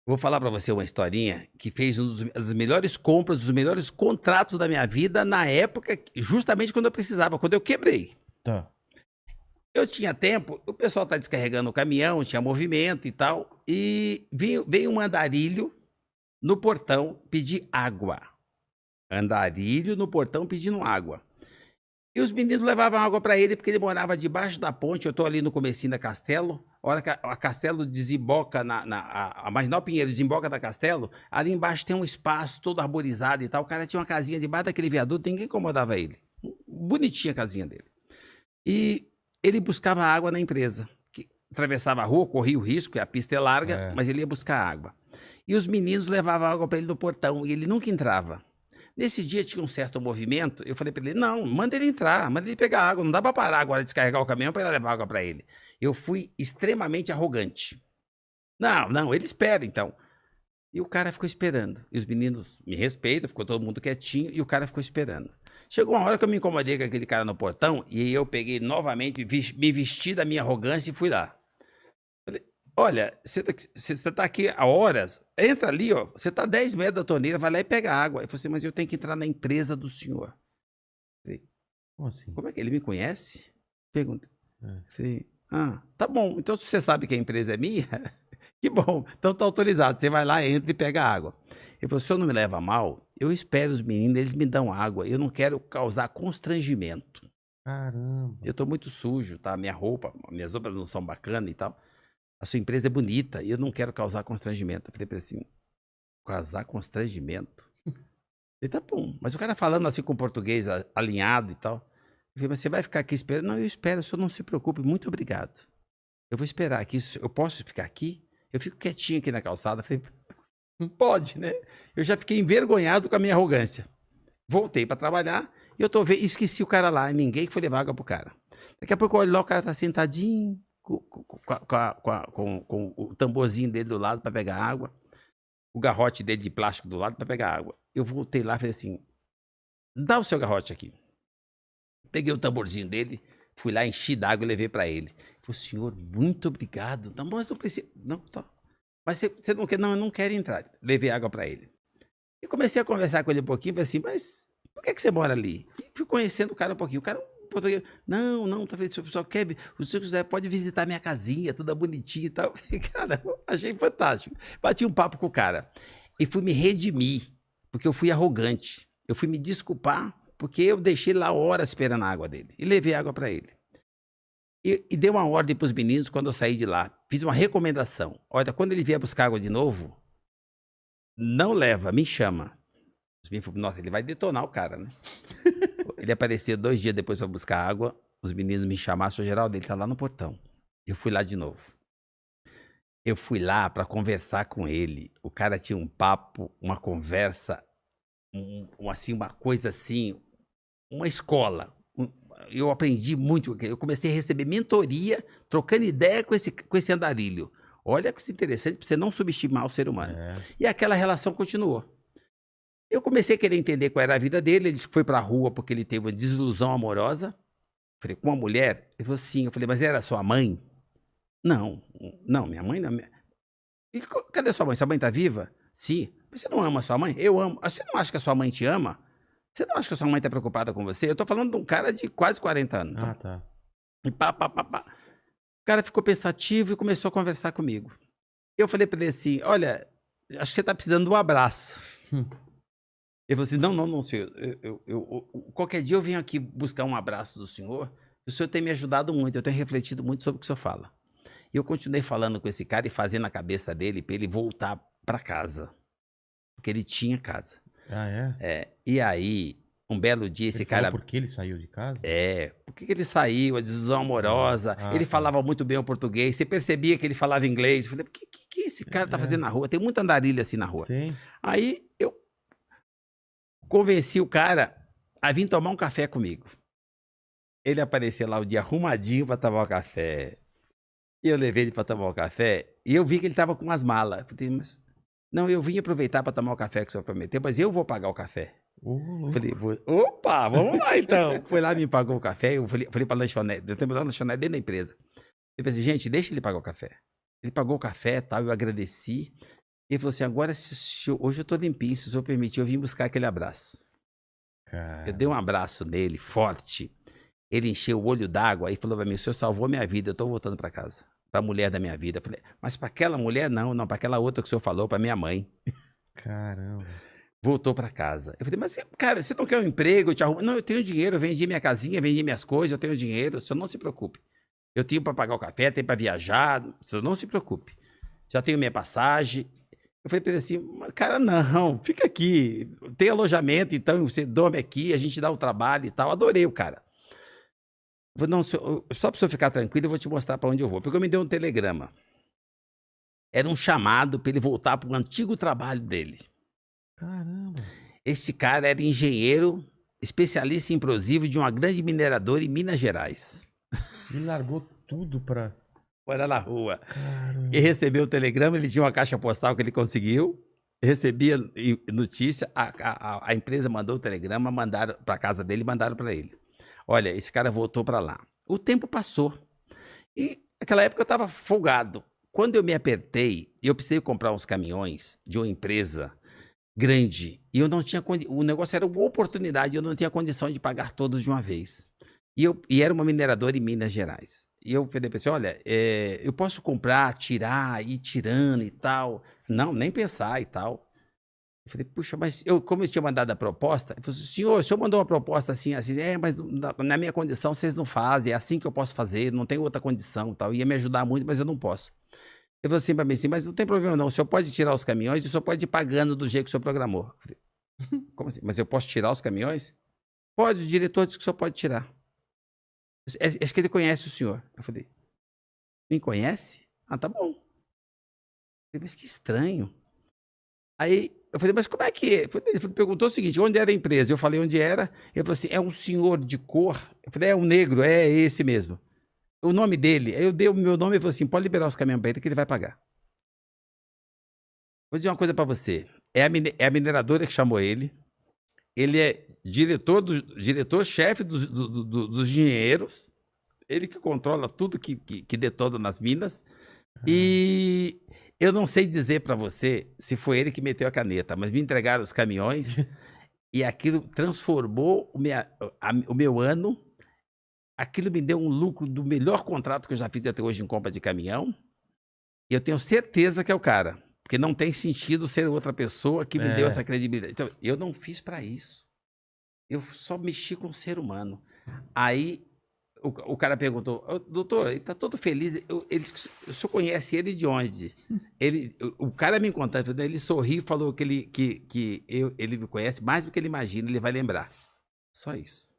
Vou falar pra você uma historinha que fez das melhores compras, dos melhores contratos da minha vida na época, justamente quando eu precisava, quando eu quebrei. Tá. Eu tinha tempo, o pessoal tá descarregando o caminhão, tinha movimento e tal, e veio um andarilho no portão pedir água. Andarilho no portão pedindo água. E os meninos levavam água pra ele porque ele morava debaixo da ponte. Eu tô ali no comecinho da Castelo. A hora que a Castelo desemboca a Marginal Pinheiro desemboca da Castelo, ali embaixo tem um espaço todo arborizado e tal. O cara tinha uma casinha debaixo daquele viaduto, ninguém incomodava ele. Bonitinha a casinha dele. E ele buscava água na empresa. Que atravessava a rua, corria o risco, porque a pista é larga, mas ele ia buscar água. E os meninos levavam água para ele no portão e ele nunca entrava. Nesse dia tinha um certo movimento, eu falei para ele, não, manda ele entrar, manda ele pegar água, não dá para parar agora de descarregar o caminhão para levar água para ele. Eu fui extremamente arrogante. Não, ele espera então. E o cara ficou esperando. E os meninos me respeitam, ficou todo mundo quietinho e o cara ficou esperando. Chegou uma hora que eu me incomodei com aquele cara no portão e aí eu peguei novamente, me vesti da minha arrogância e fui lá. Falei, olha, você tá aqui há horas, entra ali, ó, você tá 10 metros da torneira, vai lá e pega água. Eu falei assim, mas eu tenho que entrar na empresa do senhor. Falei, Como assim? como é que ele me conhece? Pergunta. É. Falei, tá bom, então se você sabe que a empresa é minha, que bom, então tá autorizado, você vai lá, entra e pega água. Ele falou, se o senhor não me leva a mal, eu espero os meninos, eles me dão água, eu não quero causar constrangimento. Caramba. Eu tô muito sujo, tá? Minha roupa, minhas roupas não são bacanas e tal. A sua empresa é bonita e eu não quero causar constrangimento. Eu falei pra ele assim, causar constrangimento? Ele tá bom, mas o cara falando assim com português alinhado e tal. Eu falei, mas você vai ficar aqui esperando? Não, eu espero, o senhor não se preocupe, muito obrigado. Eu vou esperar aqui, eu posso ficar aqui? Eu fico quietinho aqui na calçada. Eu falei, pode, né? Eu já fiquei envergonhado com a minha arrogância. Voltei pra trabalhar e eu tô vendo, esqueci o cara lá, ninguém foi levar água pro cara. Daqui a pouco eu olho lá, o cara tá sentadinho, com o tamborzinho dele do lado pra pegar água, o garrote dele de plástico do lado pra pegar água. Eu voltei lá e falei assim, dá o seu garrote aqui. Peguei o tamborzinho dele, fui lá, enchi d'água e levei pra ele. Ele falou, senhor, muito obrigado. Não, mas não precisa. Não, tá. Mas você não quer? Não, eu não quero entrar. Levei água pra ele. E comecei a conversar com ele um pouquinho, falei assim, mas por que você mora ali? E fui conhecendo o cara um pouquinho. O cara, português, não, tá vendo? Se o pessoal quer, o senhor quiser, pode visitar minha casinha, toda bonitinha e tal. Cara, achei fantástico. Bati um papo com o cara. E fui me redimir, porque eu fui arrogante. Eu fui me desculpar, porque eu deixei lá horas esperando a água dele. E levei água para ele. E dei uma ordem para os meninos quando eu saí de lá. Fiz uma recomendação. Olha, quando ele vier buscar água de novo, não leva, me chama. Os meninos falaram, nossa, ele vai detonar o cara, né? Ele apareceu 2 dias depois para buscar água. Os meninos me chamaram, seu Geraldo, ele tá lá no portão. Eu fui lá de novo. Eu fui lá para conversar com ele. O cara tinha um papo, uma conversa, assim, uma coisa assim, uma escola. Eu aprendi muito. Eu comecei a receber mentoria, trocando ideia com esse andarilho. Olha que interessante, para você não subestimar o ser humano. E aquela relação continuou. Eu comecei a querer entender qual era a vida dele. Ele foi pra rua porque ele teve uma desilusão amorosa. Falei, com uma mulher? Ele falou, sim. Eu falei, mas era sua mãe? Não, minha mãe não. E cadê sua mãe? Sua mãe tá viva? Sim. Você não ama sua mãe? Eu amo. Você não acha que a sua mãe te ama? Você não acha que a sua mãe tá preocupada com você? Eu tô falando de um cara de quase 40 anos. Ah, tá. E pá. O cara ficou pensativo e começou a conversar comigo. Eu falei pra ele assim, olha, acho que você tá precisando de um abraço. Ele falou assim, não, senhor, qualquer dia eu venho aqui buscar um abraço do senhor, o senhor tem me ajudado muito, eu tenho refletido muito sobre o que o senhor fala. E eu continuei falando com esse cara e fazendo a cabeça dele para ele voltar para casa, porque ele tinha casa. Ah, é? E aí, um belo dia esse Ele cara... falou por que ele saiu de casa? por que ele saiu, a desilusão amorosa, ele tá. falava muito bem o português, você percebia que ele falava inglês, eu falei, o que esse cara tá fazendo na rua? Tem muita andarilha assim na rua. Tem. Aí eu convenci o cara a vir tomar um café comigo. Ele apareceu lá o dia arrumadinho para tomar o café. E eu levei ele para tomar o café e eu vi que ele tava com umas malas. Eu falei, mas... Não, eu vim aproveitar para tomar o café que o senhor prometeu, mas eu vou pagar o café. Eu falei, opa, vamos lá então. Foi lá, me pagou o café, eu falei pra lanchonete, eu tenho uma lanchonete dentro da empresa. Eu pensei, gente, deixa ele pagar o café. Ele pagou o café e tal, eu agradeci. Ele falou assim, agora, hoje eu tô limpinho, se o senhor permitir, eu vim buscar aquele abraço. Eu dei um abraço nele, forte. Ele encheu o olho d'água e falou pra mim, o senhor salvou minha vida, eu tô voltando pra casa. Pra mulher da minha vida. Eu falei, mas pra aquela mulher não, pra aquela outra que o senhor falou, pra minha mãe. Caramba. Voltou pra casa. Eu falei, mas cara, você não quer um emprego? Eu te arrumo. Não, eu tenho dinheiro, eu vendi minha casinha, vendi minhas coisas, eu tenho dinheiro, o senhor não se preocupe. Eu tenho pra pagar o café, tenho pra viajar, o senhor não se preocupe. Já tenho minha passagem. Eu falei pra ele assim, cara, não, fica aqui, tem alojamento, então você dorme aqui, a gente dá o trabalho e tal. Adorei o cara. Eu falei, não, só pra você ficar tranquilo, eu vou te mostrar pra onde eu vou. Porque eu me deu um telegrama. Era um chamado pra ele voltar pro antigo trabalho dele. Caramba. Esse cara era engenheiro, especialista em explosivo de uma grande mineradora em Minas Gerais. Ele largou tudo pra... Fora na rua. Caramba. E recebeu o telegrama, ele tinha uma caixa postal que ele conseguiu, recebia notícia, a empresa mandou o telegrama, mandaram para casa dele e mandaram para ele. Olha, esse cara voltou para lá. O tempo passou. E naquela época eu estava folgado. Quando eu me apertei, eu precisei comprar uns caminhões de uma empresa grande. E eu não tinha o negócio era uma oportunidade, eu não tinha condição de pagar todos de uma vez. E era uma mineradora em Minas Gerais. E eu falei para ele, olha, eu posso comprar, tirar, ir tirando e tal. Não, nem pensar e tal. Eu falei, puxa, mas como eu tinha mandado a proposta, ele falou assim, senhor, o senhor mandou uma proposta assim, assim, mas na minha condição vocês não fazem, é assim que eu posso fazer, não tem outra condição e tal. Ia me ajudar muito, mas eu não posso. Ele falou assim para mim, assim, mas não tem problema não, o senhor pode tirar os caminhões e o senhor pode ir pagando do jeito que o senhor programou. Eu falei, como assim? Mas eu posso tirar os caminhões? Pode, o diretor disse que o senhor pode tirar. Acho que ele conhece o senhor. Eu falei, me conhece? Ah, tá bom. Eu falei, mas que estranho. Aí eu falei, mas como é que é? Ele perguntou o seguinte, onde era a empresa? Eu falei onde era. Ele falou assim, é um senhor de cor? Eu falei, é um negro, é esse mesmo. O nome dele, aí eu dei o meu nome e falou assim, pode liberar os caminhões para ele que ele vai pagar. Vou dizer uma coisa para você, é a mineradora que chamou ele, ele é diretor-chefe dos engenheiros, ele que controla tudo que detona nas minas, e eu não sei dizer para você se foi ele que meteu a caneta, mas me entregaram os caminhões e aquilo transformou o meu ano. Aquilo me deu um lucro do melhor contrato que eu já fiz até hoje em compra de caminhão. E eu tenho certeza que é o cara. Porque não tem sentido ser outra pessoa que me deu essa credibilidade. Então, eu não fiz para isso. Eu só mexi com o ser humano. Aí, o cara perguntou, doutor, ele tá todo feliz. O senhor conhece ele de onde? O cara me contou, ele sorriu e falou que ele me conhece mais do que ele imagina, ele vai lembrar. Só isso.